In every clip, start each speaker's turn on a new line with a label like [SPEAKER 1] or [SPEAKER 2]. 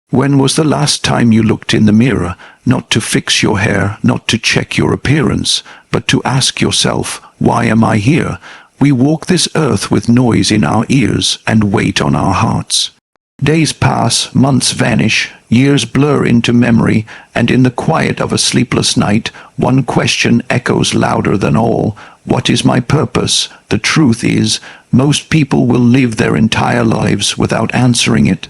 [SPEAKER 1] When was the last time you looked in the mirror, not to fix your hair, not to check your appearance, but to ask yourself, why am I here? We walk this earth with noise in our ears and weight on our hearts. Days pass, months vanish, years blur into memory, and in the quiet of a sleepless night, one question echoes louder than all. What is my purpose? The truth is, most people will live their entire lives without answering it.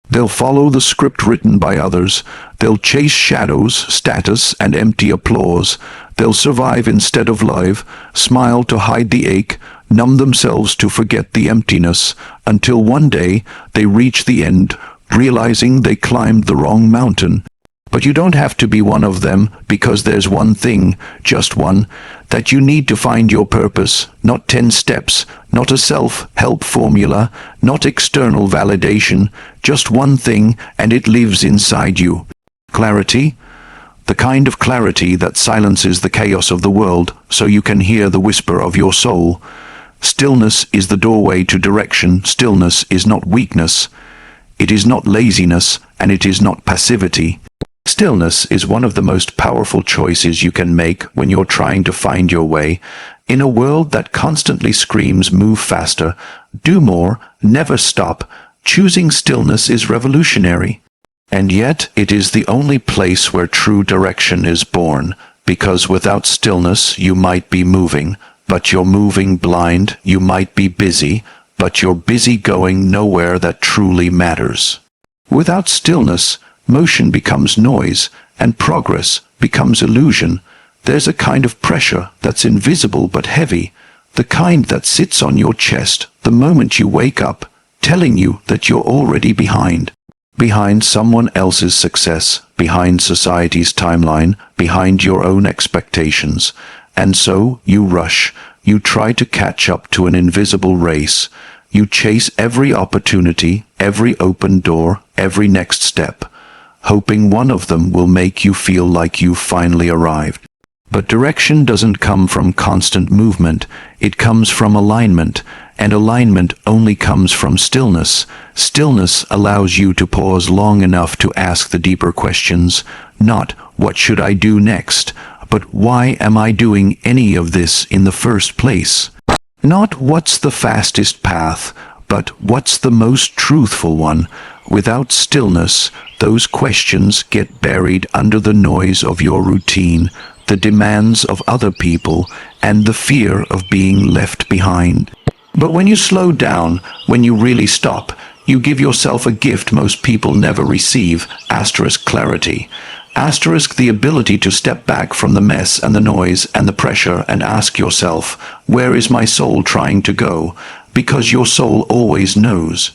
[SPEAKER 1] They'll follow the script written by others. They'll chase shadows, status, and empty applause. They'll survive instead of live, smile to hide the ache, numb themselves to forget the emptiness, until one day they reach the end, realizing they climbed the wrong mountain. But you don't have to be one of them, because there's one thing, just one, that you need to find your purpose, not 10 steps, not a self-help formula, not external validation, just one thing, and it lives inside you. Clarity. The kind of clarity that silences the chaos of the world so you can hear the whisper of your soul. Stillness is the doorway to direction. Stillness is not weakness. It is not laziness, and it is not passivity. Stillness is one of the most powerful choices you can make when you're trying to find your way. In a world that constantly screams, move faster, do more, never stop, choosing stillness is revolutionary. And yet it is the only place where true direction is born, because without stillness you might be moving, but you're moving blind. You might be busy, but you're busy going nowhere that truly matters. Without stillness, motion becomes noise, and progress becomes illusion. There's a kind of pressure that's invisible but heavy, the kind that sits on your chest the moment you wake up, telling you that you're already behind. Behind someone else's success, behind society's timeline, behind your own expectations. And so you rush, you try to catch up to an invisible race. You chase every opportunity, every open door, every next step, hoping one of them will make you feel like you've finally arrived. But direction doesn't come from constant movement, it comes from alignment, and alignment only comes from stillness. Stillness allows you to pause long enough to ask the deeper questions, not what should I do next, but why am I doing any of this in the first place? Not what's the fastest path, but what's the most truthful one. Without stillness, those questions get buried under the noise of your routine, the demands of other people, and the fear of being left behind. But when you slow down, when you really stop, you give yourself a gift most people never receive, clarity. The ability to step back from the mess and the noise and the pressure and ask yourself, where is my soul trying to go? Because your soul always knows.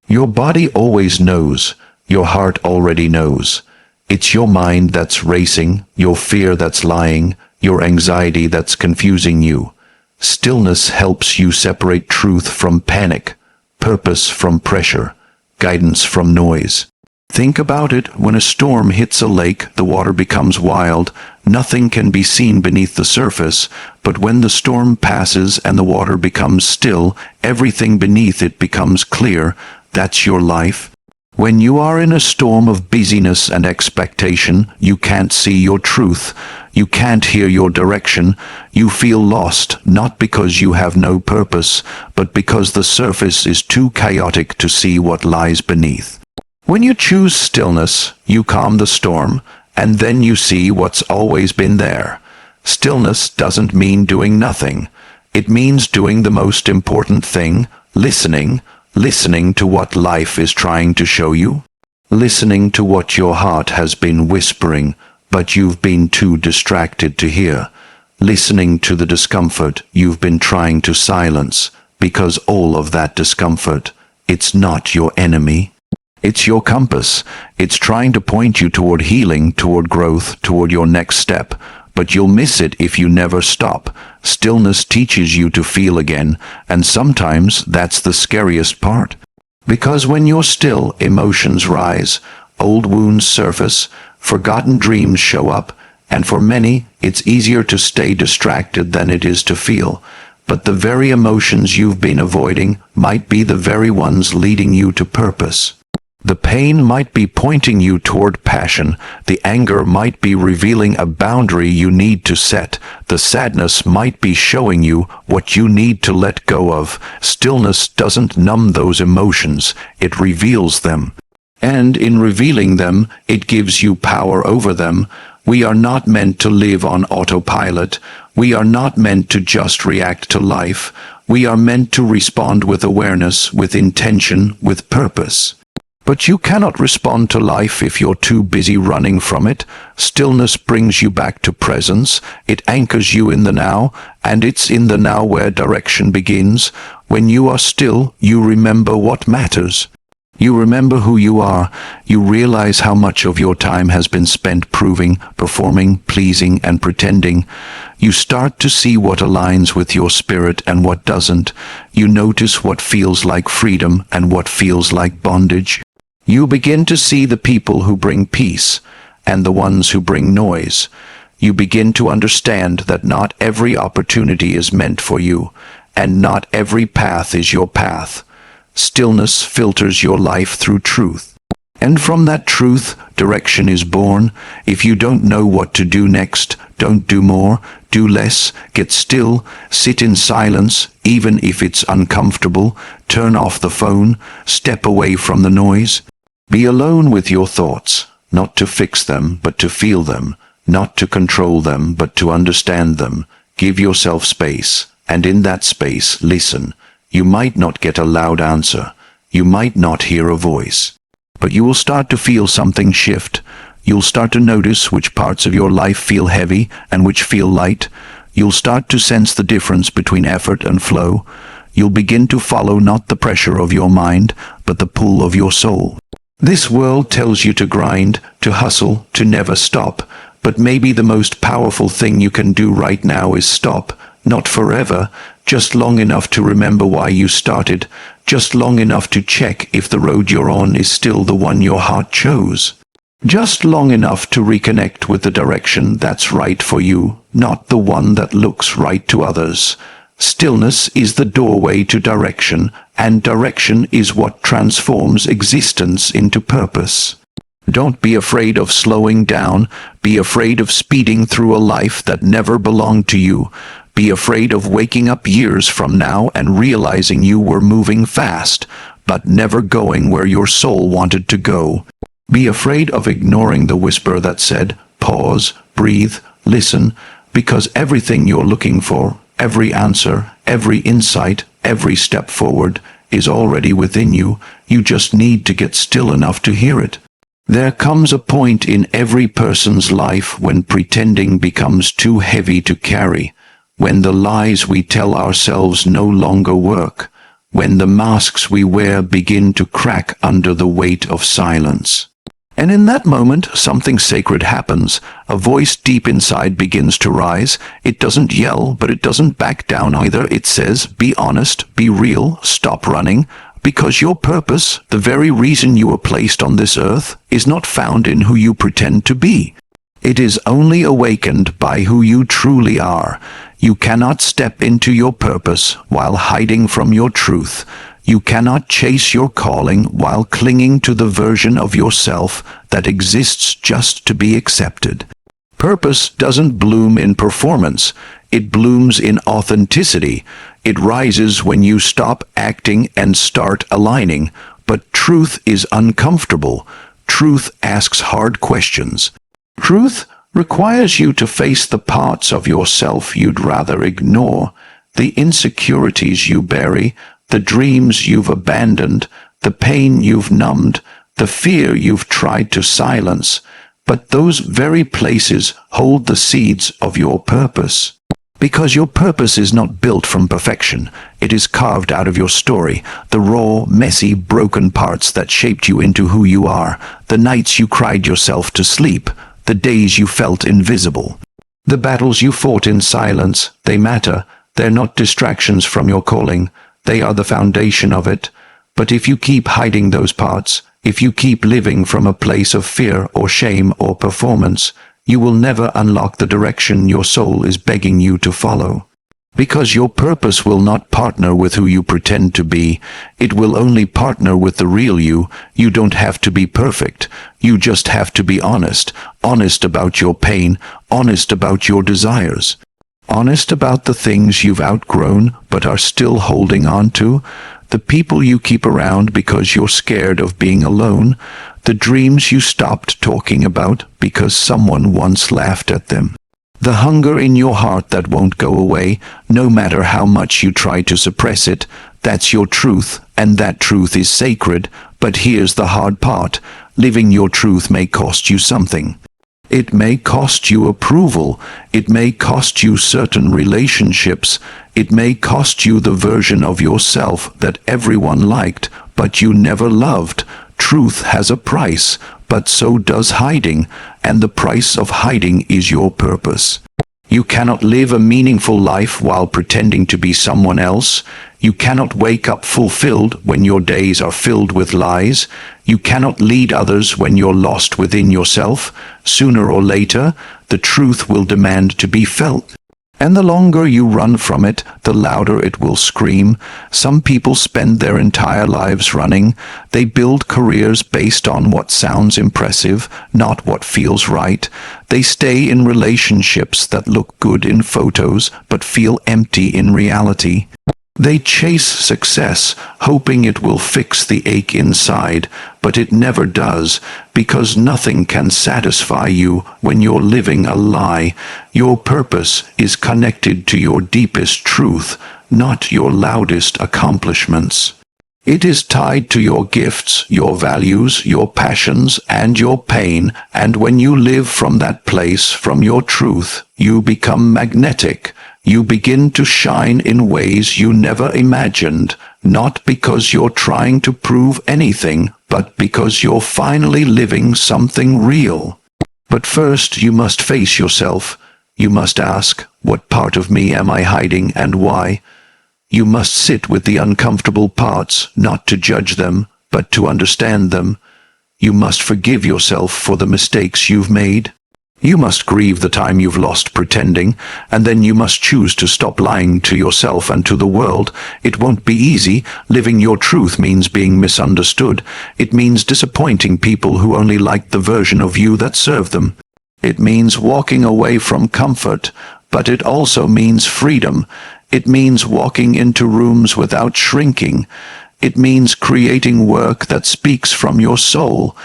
[SPEAKER 1] Your body always knows. Your heart already knows. It's your mind that's racing, your fear that's lying, your anxiety that's confusing you. Stillness helps you separate truth from panic, purpose from pressure, guidance from noise. Think about it. When a storm hits a lake, the water becomes wild. Nothing can be seen beneath the surface, but when the storm passes and the water becomes still, everything beneath it becomes clear. That's your life. When you are in a storm of busyness and expectation, you can't see your truth. You can't hear your direction. You feel lost, not because you have no purpose, but because the surface is too chaotic to see what lies beneath. When you choose stillness, you calm the storm, and then you see what's always been there. Stillness doesn't mean doing nothing. It means doing the most important thing, listening to what life is trying to show you, listening to what your heart has been whispering, but you've been too distracted to hear, listening to the discomfort you've been trying to silence, because all of that discomfort, it's not your enemy. It's your compass. It's trying to point you toward healing, toward growth, toward your next step. But you'll miss it if you never stop. Stillness teaches you to feel again, and sometimes that's the scariest part. Because when you're still, emotions rise, old wounds surface, forgotten dreams show up, and for many, it's easier to stay distracted than it is to feel. But the very emotions you've been avoiding might be the very ones leading you to purpose. The pain might be pointing you toward passion. The anger might be revealing a boundary you need to set. The sadness might be showing you what you need to let go of. Stillness doesn't numb those emotions. It reveals them. And in revealing them, it gives you power over them. We are not meant to live on autopilot. We are not meant to just react to life. We are meant to respond with awareness, with intention, with purpose. But you cannot respond to life if you're too busy running from it. Stillness brings you back to presence. It anchors you in the now, and it's in the now where direction begins. When you are still, you remember what matters. You remember who you are. You realize how much of your time has been spent proving, performing, pleasing, and pretending. You start to see what aligns with your spirit and what doesn't. You notice what feels like freedom and what feels like bondage. You begin to see the people who bring peace and the ones who bring noise. You begin to understand that not every opportunity is meant for you, and not every path is your path. Stillness filters your life through truth. And from that truth, direction is born. If you don't know what to do next, don't do more, do less, get still, sit in silence, even if it's uncomfortable, turn off the phone, step away from the noise. Be alone with your thoughts, not to fix them, but to feel them, not to control them, but to understand them. Give yourself space, and in that space, listen. You might not get a loud answer. You might not hear a voice. But you will start to feel something shift. You'll start to notice which parts of your life feel heavy and which feel light. You'll start to sense the difference between effort and flow. You'll begin to follow not the pressure of your mind, but the pull of your soul. This world tells you to grind, to hustle, to never stop. But maybe the most powerful thing you can do right now is stop. Not forever, just long enough to remember why you started, just long enough to check if the road you're on is still the one your heart chose. Just long enough to reconnect with the direction that's right for you, not the one that looks right to others. Stillness is the doorway to direction, and direction is what transforms existence into purpose. Don't be afraid of slowing down. Be afraid of speeding through a life that never belonged to you. Be afraid of waking up years from now and realizing you were moving fast, but never going where your soul wanted to go. Be afraid of ignoring the whisper that said, pause, breathe, listen, because everything you're looking for, every answer, every insight, every step forward, is already within you. You just need to get still enough to hear it. There comes a point in every person's life when pretending becomes too heavy to carry, when the lies we tell ourselves no longer work, when the masks we wear begin to crack under the weight of silence. And in that moment, something sacred happens. A voice deep inside begins to rise. It doesn't yell, but it doesn't back down either. It says, be honest, be real, stop running, because your purpose, the very reason you were placed on this earth, is not found in who you pretend to be. It is only awakened by who you truly are. You cannot step into your purpose while hiding from your truth. You cannot chase your calling while clinging to the version of yourself that exists just to be accepted. Purpose doesn't bloom in performance. It blooms in authenticity. It rises when you stop acting and start aligning. But truth is uncomfortable. Truth asks hard questions. Truth requires you to face the parts of yourself you'd rather ignore, the insecurities you bury, the dreams you've abandoned, the pain you've numbed, the fear you've tried to silence. But those very places hold the seeds of your purpose. Because your purpose is not built from perfection. It is carved out of your story, the raw, messy, broken parts that shaped you into who you are, the nights you cried yourself to sleep, the days you felt invisible. The battles you fought in silence, they matter. They're not distractions from your calling. They are the foundation of it. But if you keep hiding those parts, if you keep living from a place of fear or shame or performance, you will never unlock the direction your soul is begging you to follow. Because your purpose will not partner with who you pretend to be. It will only partner with the real you. You don't have to be perfect. You just have to be honest. Honest about your pain. Honest about your desires. Honest about the things you've outgrown but are still holding on to. The people you keep around because you're scared of being alone. The dreams you stopped talking about because someone once laughed at them. The hunger in your heart that won't go away, no matter how much you try to suppress it. That's your truth, and that truth is sacred. But here's the hard part. Living your truth may cost you something. It may cost you approval. It may cost you certain relationships. It may cost you the version of yourself that everyone liked, but you never loved. Truth has a price, but so does hiding, and the price of hiding is your purpose. You cannot live a meaningful life while pretending to be someone else. You cannot wake up fulfilled when your days are filled with lies. You cannot lead others when you're lost within yourself. Sooner or later, the truth will demand to be felt. And the longer you run from it, the louder it will scream. Some people spend their entire lives running. They build careers based on what sounds impressive, not what feels right. They stay in relationships that look good in photos, but feel empty in reality. They chase success, hoping it will fix the ache inside, but it never does, because nothing can satisfy you when you're living a lie. Your purpose is connected to your deepest truth, not your loudest accomplishments. It is tied to your gifts, your values, your passions, and your pain, and when you live from that place, from your truth, you become magnetic. You begin to shine in ways you never imagined, not because you're trying to prove anything, but because you're finally living something real. But first you must face yourself. You must ask, what part of me am I hiding and why? You must sit with the uncomfortable parts, not to judge them, but to understand them. You must forgive yourself for the mistakes you've made. You must grieve the time you've lost pretending, and then you must choose to stop lying to yourself and to the world. It won't be easy. Living your truth means being misunderstood. It means disappointing people who only liked the version of you that served them. It means walking away from comfort, but it also means freedom. It means walking into rooms without shrinking. It means creating work that speaks from your soul.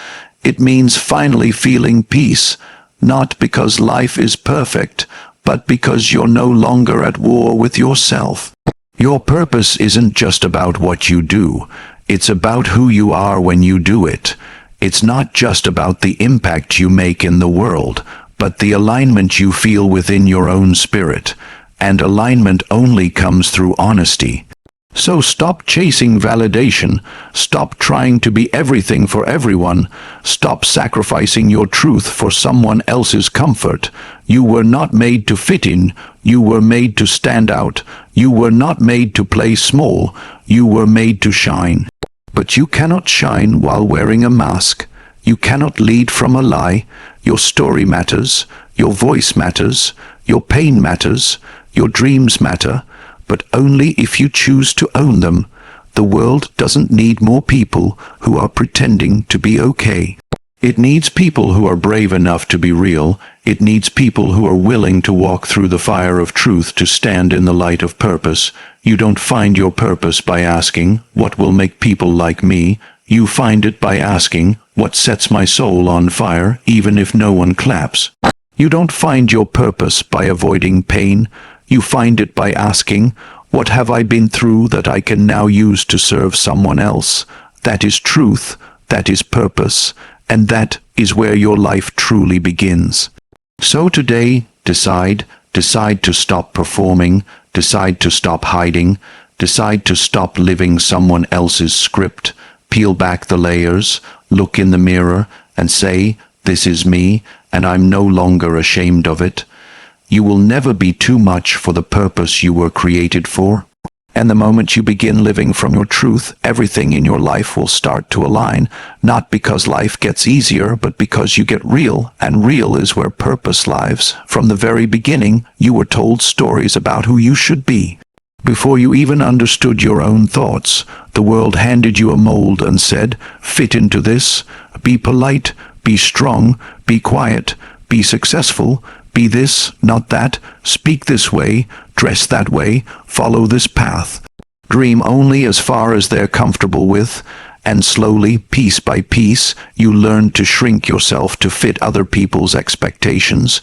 [SPEAKER 1] It means finally feeling peace. Not because life is perfect, but because you're no longer at war with yourself. Your purpose isn't just about what you do. It's about who you are when you do it. It's not just about the impact you make in the world, but the alignment you feel within your own spirit. And alignment only comes through honesty. So stop chasing validation. Stop trying to be everything for everyone. Stop sacrificing your truth for someone else's comfort. You were not made to fit in. You were made to stand out. You were not made to play small. You were made to shine. But you cannot shine while wearing a mask. You cannot lead from a lie. Your story matters. Your voice matters. Your pain matters. Your dreams matter. But only if you choose to own them. The world doesn't need more people who are pretending to be okay. It needs people who are brave enough to be real. It needs people who are willing to walk through the fire of truth to stand in the light of purpose. You don't find your purpose by asking, what will make people like me? You find it by asking, what sets my soul on fire, even if no one claps? You don't find your purpose by avoiding pain. You find it by asking, what have I been through that I can now use to serve someone else? That is truth, that is purpose, and that is where your life truly begins. So today, decide to stop performing, decide to stop hiding, decide to stop living someone else's script, peel back the layers, look in the mirror, and say, this is me, and I'm no longer ashamed of it. You will never be too much for the purpose you were created for. And the moment you begin living from your truth, everything in your life will start to align, not because life gets easier, but because you get real, and real is where purpose lives. From the very beginning, you were told stories about who you should be. Before you even understood your own thoughts, the world handed you a mold and said, fit into this, be polite, be strong, be quiet, be successful, be this, not that, speak this way, dress that way, follow this path. Dream only as far as they're comfortable with, and slowly, piece by piece, you learn to shrink yourself to fit other people's expectations.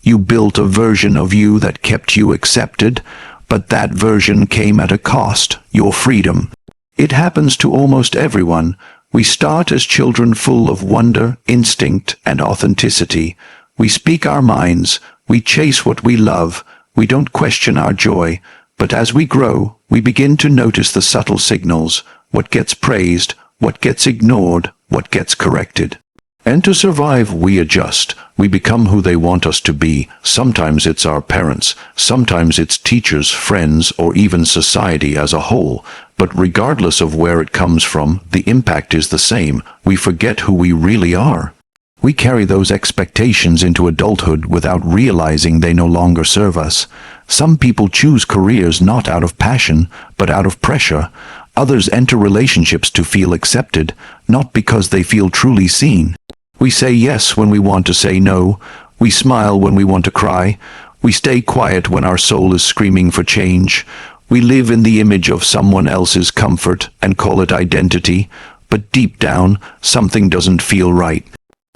[SPEAKER 1] You built a version of you that kept you accepted, but that version came at a cost, your freedom. It happens to almost everyone. We start as children full of wonder, instinct, and authenticity. We speak our minds, we chase what we love, we don't question our joy, but as we grow, we begin to notice the subtle signals, what gets praised, what gets ignored, what gets corrected. And to survive, we adjust. We become who they want us to be. Sometimes it's our parents, sometimes it's teachers, friends, or even society as a whole. But regardless of where it comes from, the impact is the same. We forget who we really are. We carry those expectations into adulthood without realizing they no longer serve us. Some people choose careers not out of passion, but out of pressure. Others enter relationships to feel accepted, not because they feel truly seen. We say yes when we want to say no. We smile when we want to cry. We stay quiet when our soul is screaming for change. We live in the image of someone else's comfort and call it identity, but deep down, something doesn't feel right.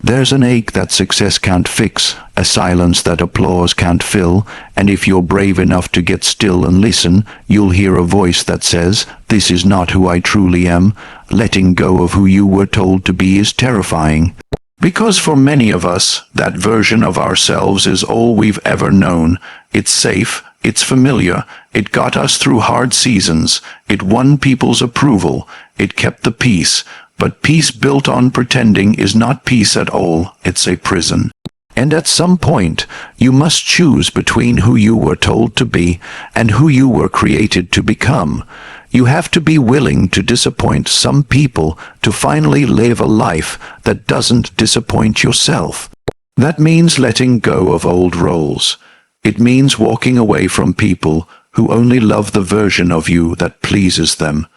[SPEAKER 1] There's an ache that success can't fix, a silence that applause can't fill, and if you're brave enough to get still and listen, you'll hear a voice that says, "This is not who I truly am." Letting go of who you were told to be is terrifying. Because for many of us, that version of ourselves is all we've ever known. It's safe, it's familiar, it got us through hard seasons, it won people's approval, it kept the peace. But peace built on pretending is not peace at all, it's a prison. And at some point, you must choose between who you were told to be and who you were created to become. You have to be willing to disappoint some people to finally live a life that doesn't disappoint yourself. That means letting go of old roles. It means walking away from people who only love the version of you that pleases them.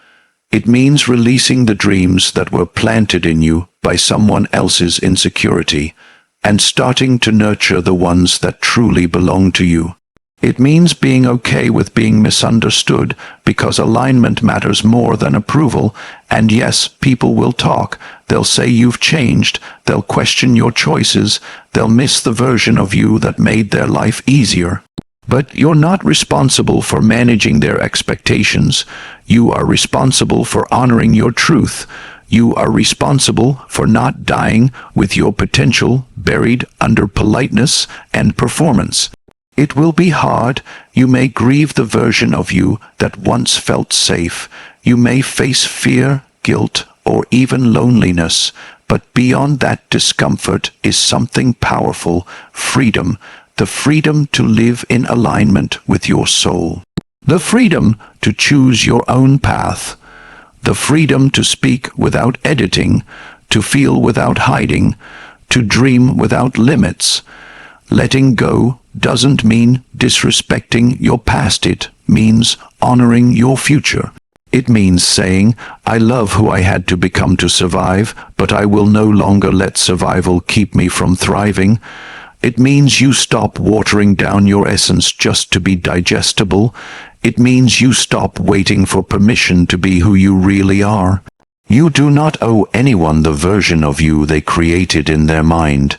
[SPEAKER 1] It means releasing the dreams that were planted in you by someone else's insecurity and starting to nurture the ones that truly belong to you. It means being okay with being misunderstood because alignment matters more than approval. And yes, people will talk. They'll say you've changed. They'll question your choices. They'll miss the version of you that made their life easier. But you're not responsible for managing their expectations. You are responsible for honoring your truth. You are responsible for not dying with your potential buried under politeness and performance. It will be hard. You may grieve the version of you that once felt safe. You may face fear, guilt, or even loneliness. But beyond that discomfort is something powerful, freedom. The freedom to live in alignment with your soul. The freedom to choose your own path. The freedom to speak without editing, to feel without hiding, to dream without limits. Letting go doesn't mean disrespecting your past. It means honoring your future. It means saying, I love who I had to become to survive, but I will no longer let survival keep me from thriving. It means you stop watering down your essence just to be digestible. It means you stop waiting for permission to be who you really are. You do not owe anyone the version of you they created in their mind.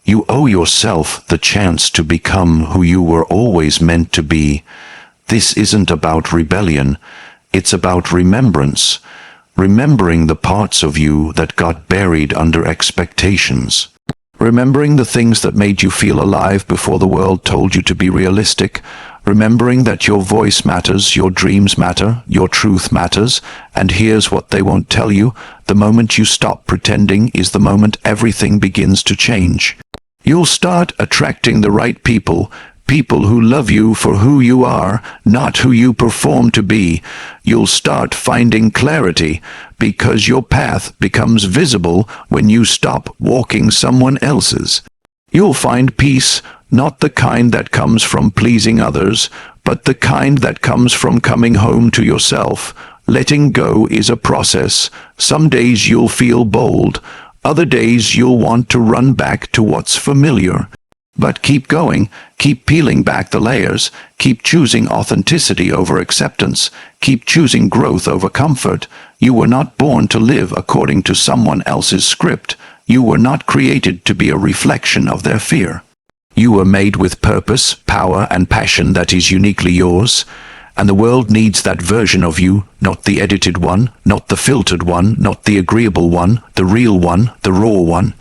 [SPEAKER 1] You owe yourself the chance to become who you were always meant to be. This isn't about rebellion. It's about remembrance. Remembering the parts of you that got buried under expectations. Remembering the things that made you feel alive before the world told you to be realistic. Remembering that your voice matters, your dreams matter, your truth matters. And here's what they won't tell you. The moment you stop pretending is the moment everything begins to change. You'll start attracting the right people, people who love you for who you are, not who you perform to be. You'll start finding clarity because your path becomes visible when you stop walking someone else's. You'll find peace, not the kind that comes from pleasing others, but the kind that comes from coming home to yourself. Letting go is a process. Some days you'll feel bold. Other days you'll want to run back to what's familiar. But keep going, keep peeling back the layers, keep choosing authenticity over acceptance, keep choosing growth over comfort. You were not born to live according to someone else's script. You were not created to be a reflection of their fear. You were made with purpose, power, and passion that is uniquely yours. And the world needs that version of you, not the edited one, not the filtered one, not the agreeable one, the real one, the raw one,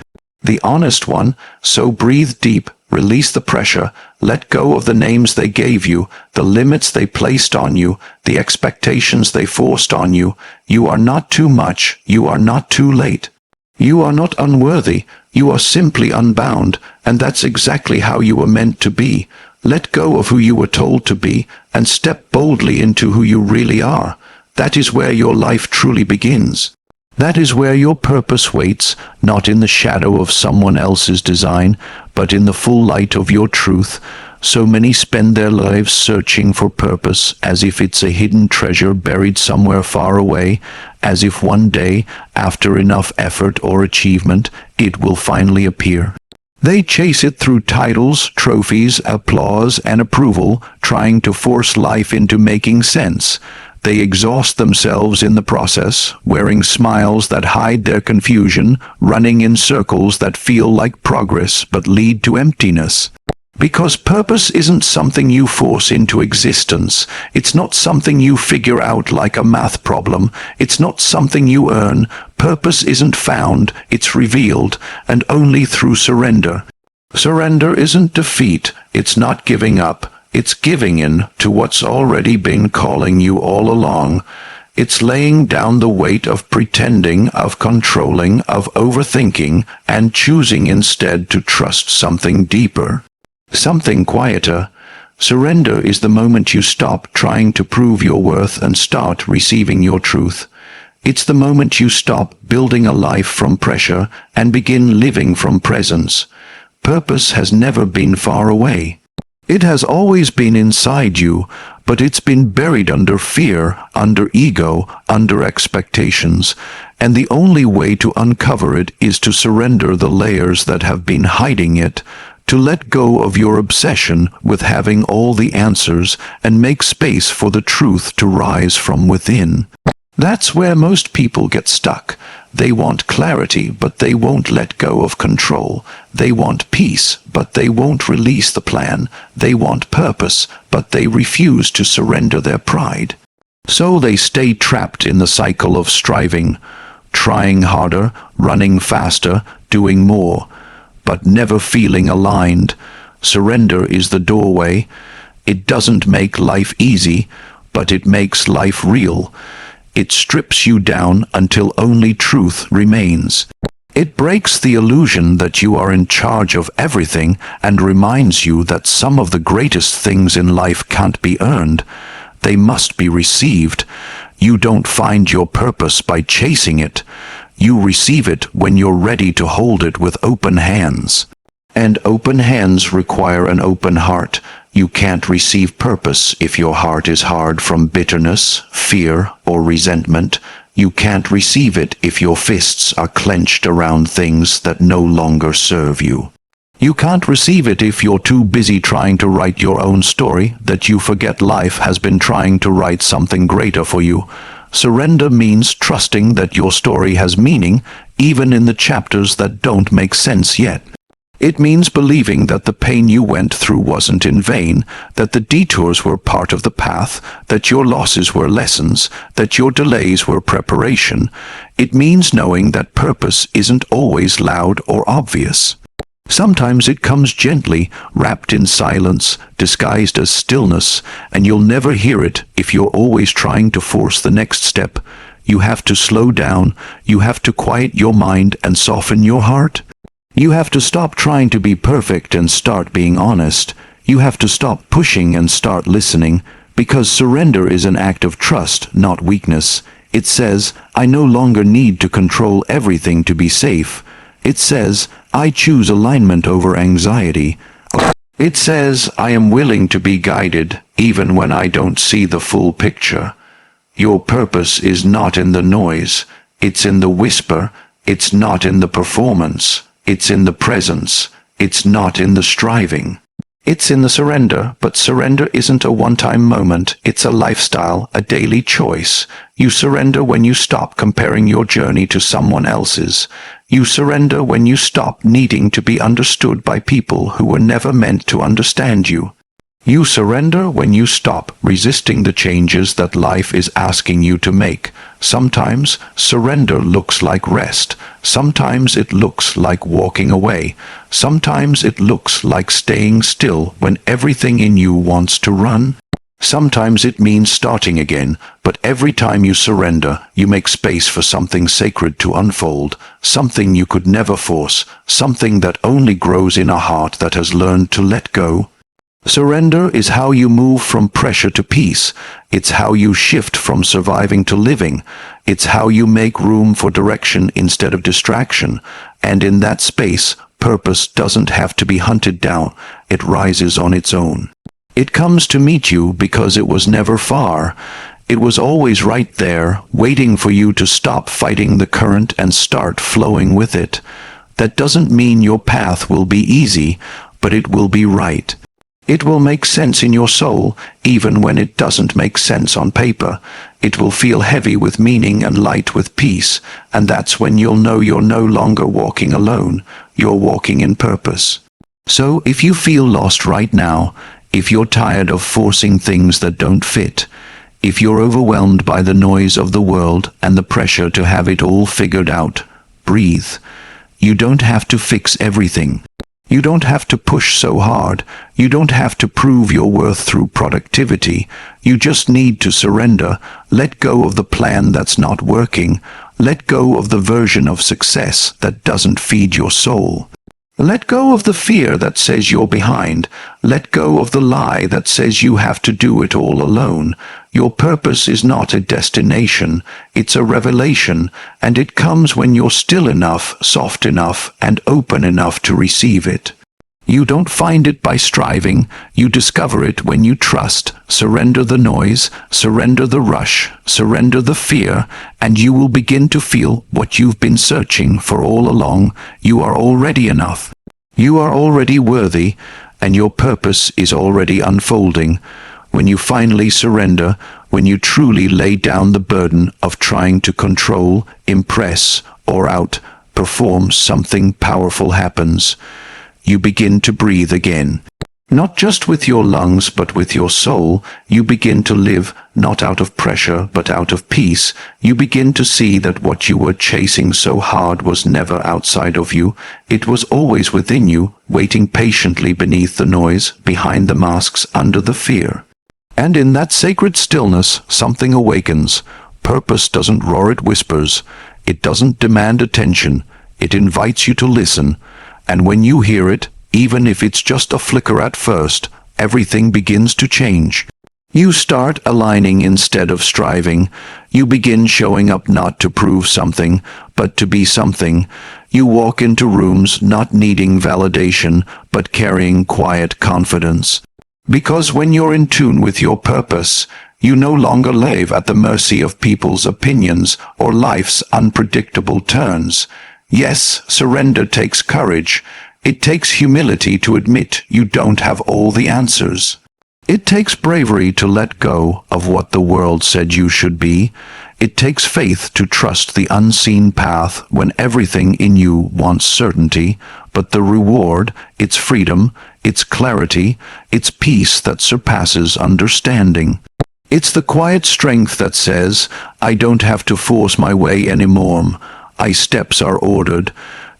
[SPEAKER 1] the honest one. So breathe deep, release the pressure, let go of the names they gave you, the limits they placed on you, the expectations they forced on you. You are not too much, you are not too late. You are not unworthy, you are simply unbound, and that's exactly how you were meant to be. Let go of who you were told to be, and step boldly into who you really are. That is where your life truly begins. That is where your purpose waits, not in the shadow of someone else's design, but in the full light of your truth. So many spend their lives searching for purpose, as if it's a hidden treasure buried somewhere far away, as if one day, after enough effort or achievement, it will finally appear. They chase it through titles, trophies, applause, and approval, trying to force life into making sense. They exhaust themselves in the process, wearing smiles that hide their confusion, running in circles that feel like progress but lead to emptiness. Because purpose isn't something you force into existence. It's not something you figure out like a math problem. It's not something you earn. Purpose isn't found, it's revealed, and only through surrender. Surrender isn't defeat, it's not giving up. It's giving in to what's already been calling you all along. It's laying down the weight of pretending, of controlling, of overthinking, and choosing instead to trust something deeper. Something quieter. Surrender is the moment you stop trying to prove your worth and start receiving your truth. It's the moment you stop building a life from pressure and begin living from presence. Purpose has never been far away. It has always been inside you, but it's been buried under fear, under ego, under expectations, and the only way to uncover it is to surrender the layers that have been hiding it, to let go of your obsession with having all the answers and make space for the truth to rise from within. That's where most people get stuck. They want clarity, but they won't let go of control. They want peace, but they won't release the plan. They want purpose, but they refuse to surrender their pride. So they stay trapped in the cycle of striving, trying harder, running faster, doing more, but never feeling aligned. Surrender is the doorway. It doesn't make life easy, but it makes life real. It strips you down until only truth remains. It breaks the illusion that you are in charge of everything and reminds you that some of the greatest things in life can't be earned. They must be received. You don't find your purpose by chasing it. You receive it when you're ready to hold it with open hands. And open hands require an open heart. You can't receive purpose if your heart is hard from bitterness, fear, or resentment. You can't receive it if your fists are clenched around things that no longer serve you. You can't receive it if you're too busy trying to write your own story that you forget life has been trying to write something greater for you. Surrender means trusting that your story has meaning, even in the chapters that don't make sense yet. It means believing that the pain you went through wasn't in vain, that the detours were part of the path, that your losses were lessons, that your delays were preparation. It means knowing that purpose isn't always loud or obvious. Sometimes it comes gently, wrapped in silence, disguised as stillness, and you'll never hear it if you're always trying to force the next step. You have to slow down, you have to quiet your mind and soften your heart. You have to stop trying to be perfect and start being honest. You have to stop pushing and start listening, because surrender is an act of trust, not weakness. It says, I no longer need to control everything to be safe. It says, I choose alignment over anxiety. It says, I am willing to be guided, even when I don't see the full picture. Your purpose is not in the noise. It's in the whisper. It's not in the performance. It's in the presence. It's not in the striving. It's in the surrender, but surrender isn't a one-time moment. It's a lifestyle, a daily choice. You surrender when you stop comparing your journey to someone else's. You surrender when you stop needing to be understood by people who were never meant to understand you. You surrender when you stop resisting the changes that life is asking you to make. Sometimes surrender looks like rest. Sometimes it looks like walking away. Sometimes it looks like staying still when everything in you wants to run. Sometimes it means starting again, but every time you surrender, you make space for something sacred to unfold, something you could never force, something that only grows in a heart that has learned to let go. Surrender is how you move from pressure to peace. It's how you shift from surviving to living. It's how you make room for direction instead of distraction. And in that space, purpose doesn't have to be hunted down. It rises on its own. It comes to meet you because it was never far. It was always right there, waiting for you to stop fighting the current and start flowing with it. That doesn't mean your path will be easy, but it will be right. It will make sense in your soul, even when it doesn't make sense on paper. It will feel heavy with meaning and light with peace, and that's when you'll know you're no longer walking alone. You're walking in purpose. So if you feel lost right now, if you're tired of forcing things that don't fit, if you're overwhelmed by the noise of the world and the pressure to have it all figured out, breathe. You don't have to fix everything. You don't have to push so hard. You don't have to prove your worth through productivity. You just need to surrender. Let go of the plan that's not working. Let go of the version of success that doesn't feed your soul. Let go of the fear that says you're behind. Let go of the lie that says you have to do it all alone. Your purpose is not a destination. It's a revelation, and it comes when you're still enough, soft enough, and open enough to receive it. You don't find it by striving. You discover it when you trust. Surrender the noise, surrender the rush, surrender the fear, and you will begin to feel what you've been searching for all along. You are already enough. You are already worthy, and your purpose is already unfolding. When you finally surrender, when you truly lay down the burden of trying to control, impress, or outperform, something powerful happens. You begin to breathe again. Not just with your lungs, but with your soul. You begin to live, not out of pressure, but out of peace. You begin to see that what you were chasing so hard was never outside of you. It was always within you, waiting patiently beneath the noise, behind the masks, under the fear. And in that sacred stillness, something awakens. Purpose doesn't roar, it whispers. It doesn't demand attention. It invites you to listen. And when you hear it, even if it's just a flicker at first, everything begins to change. You start aligning instead of striving. You begin showing up not to prove something, but to be something. You walk into rooms not needing validation, but carrying quiet confidence. Because when you're in tune with your purpose, you no longer live at the mercy of people's opinions or life's unpredictable turns. Yes, surrender takes courage. It takes humility to admit you don't have all the answers. It takes bravery to let go of what the world said you should be. It takes faith to trust the unseen path when everything in you wants certainty. But the reward, it's freedom, it's clarity, it's peace that surpasses understanding. It's the quiet strength that says, I don't have to force my way anymore. My steps are ordered.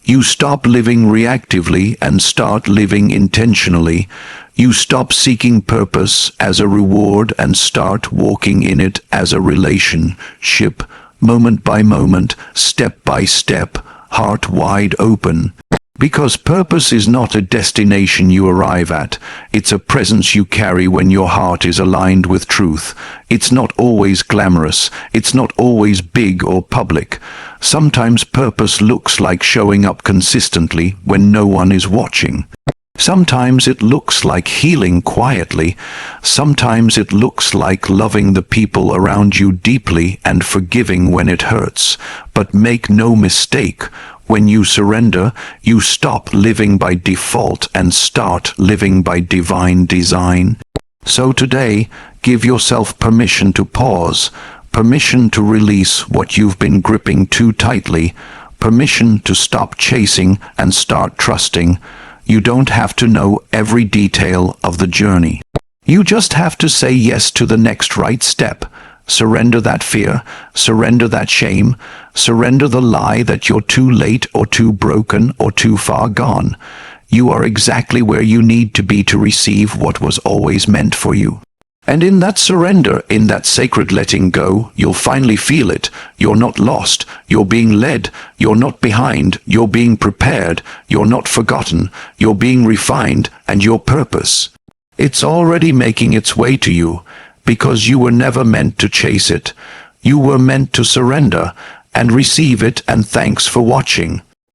[SPEAKER 1] You stop living reactively and start living intentionally. You stop seeking purpose as a reward and start walking in it as a relationship, moment by moment, step by step, heart wide open. Because purpose is not a destination you arrive at. It's a presence you carry when your heart is aligned with truth. It's not always glamorous. It's not always big or public. Sometimes purpose looks like showing up consistently when no one is watching. Sometimes it looks like healing quietly. Sometimes it looks like loving the people around you deeply and forgiving when it hurts. But make no mistake, when you surrender, you stop living by default and start living by divine design. So today, give yourself permission to pause, permission to release what you've been gripping too tightly, permission to stop chasing and start trusting. You don't have to know every detail of the journey. You just have to say yes to the next right step. Surrender that fear, surrender that shame, surrender the lie that you're too late or too broken or too far gone. You are exactly where you need to be to receive what was always meant for you. And in that surrender, in that sacred letting go, you'll finally feel it. You're not lost. You're being led. You're not behind. You're being prepared. You're not forgotten. You're being refined, and your purpose, it's already making its way to you, because you were never meant to chase it. You were meant to surrender and receive it, and thanks for watching.